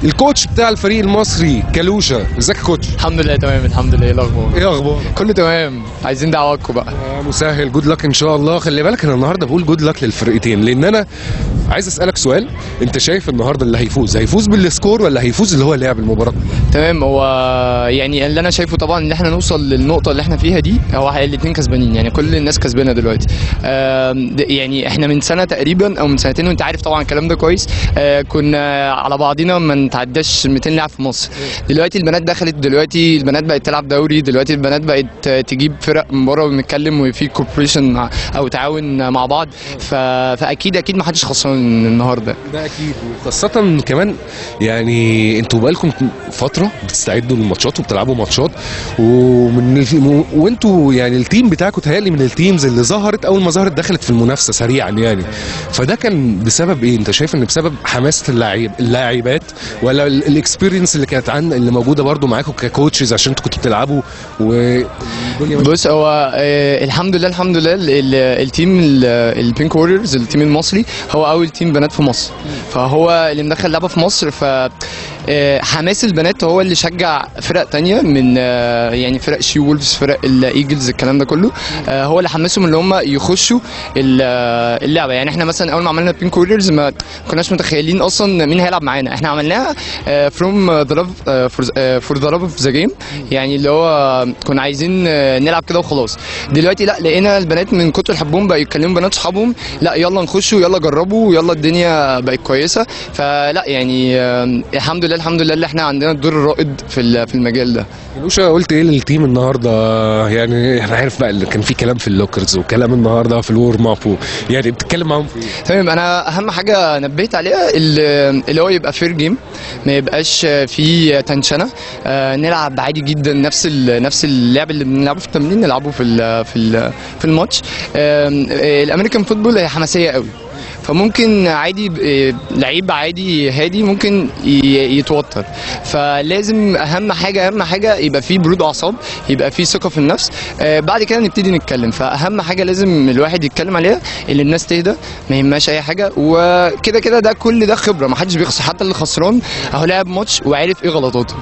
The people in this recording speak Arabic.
الكوتش بتاع الفريق المصري كالوشا. ازيك يا كوتش؟ الحمد لله تمام، الحمد لله. ايه الاخبار؟ ايه اخبارك؟ كله تمام، عايزين دعواتكم بقى. مسهل، جود لك ان شاء الله. خلي بالك انا النهارده بقول جود لك للفرقتين، لان انا عايز اسالك سؤال. انت شايف النهارده اللي هيفوز بالسكور ولا هيفوز اللي هو لعب المباراه؟ تمام. هو يعني اللي انا شايفه طبعا ان احنا نوصل للنقطه اللي احنا فيها دي، هو الاثنين كسبانين، يعني كل الناس كسبانه دلوقتي. يعني احنا من سنه تقريبا او من سنتين، وانت عارف طبعا الكلام ده كويس، كنا على بعضينا ما نتعداش 200 لاعب في مصر. دلوقتي البنات دخلت، دلوقتي البنات بقت تلعب دوري، دلوقتي البنات بقت تجيب فرق من بره ونتكلم وفي كوبريشن او تعاون مع بعض. فاكيد ما حدش خسران النهارده. ده اكيد، وخاصه كمان يعني انتوا بقالكم فتره بتستعدوا للماتشات وبتلعبوا ماتشات، وانتوا يعني التيم بتاعكم تهيألي من التيمز اللي ظهرت اول ما ظهرت دخلت في المنافسه سريعا يعني. فده كان بسبب ايه؟ انت شايف ان بسبب حماسه اللاعبات ولا الاكسبيرينس اللي كانت اللي موجوده برضو معاكم ككوتشز عشان انتوا كنتوا بتلعبوا بص، هو الحمد لله التيم البينك ووريرز، التيم المصري هو اول تيم بنات في مصر، فهو اللي مدخل لعبه في مصر. ف حماس البنات هو اللي شجع فرق تانية من يعني فرق شي وولفز، فرق الايجلز، الكلام ده كله هو اللي حمسهم اللي هم يخشوا اللعبه. يعني احنا مثلا اول ما عملنا بينك ووريرز ما كناش متخيلين اصلا مين هيلعب معانا. احنا عملناها فروم ذا لاف فور ذا لاف اوف ذا جيم، يعني اللي هو كنا عايزين نلعب كده وخلاص. دلوقتي لا، لقينا البنات من كتر حبهم بقى يتكلموا بنات صحابهم، لا يلا نخشوا، يلا جربوا، يلا الدنيا بقت كويسه. فلا يعني الحمد لله اللي احنا عندنا الدور الرائد في المجال ده. كالوشا، قلت ايه للتيم النهارده؟ يعني احنا عارف بقى اللي كان في كلام في اللوكرز وكلام النهارده في الورم اب، يعني بتتكلم معاهم في ايه؟ تمام. انا اهم حاجه نبهت عليها اللي هو يبقى فير جيم، ما يبقاش في تنشنه، نلعب عادي جدا نفس اللعب اللي بنلعبه في التمرين نلعبه في الماتش. الامريكان فوتبول هي حماسيه قوي، فممكن عادي لعيب عادي هادي ممكن يتوتر. فلازم اهم حاجه يبقى فيه برود اعصاب، يبقى فيه ثقه في النفس. بعد كده نبتدي نتكلم. فاهم حاجه لازم الواحد يتكلم عليها، اللي الناس تهدى، ما يهمهاش اي حاجه. وكده ده كل ده خبره، ما حدش بيخسر، حتى اللي خسران اهو لعب ماتش وعارف ايه غلطاته.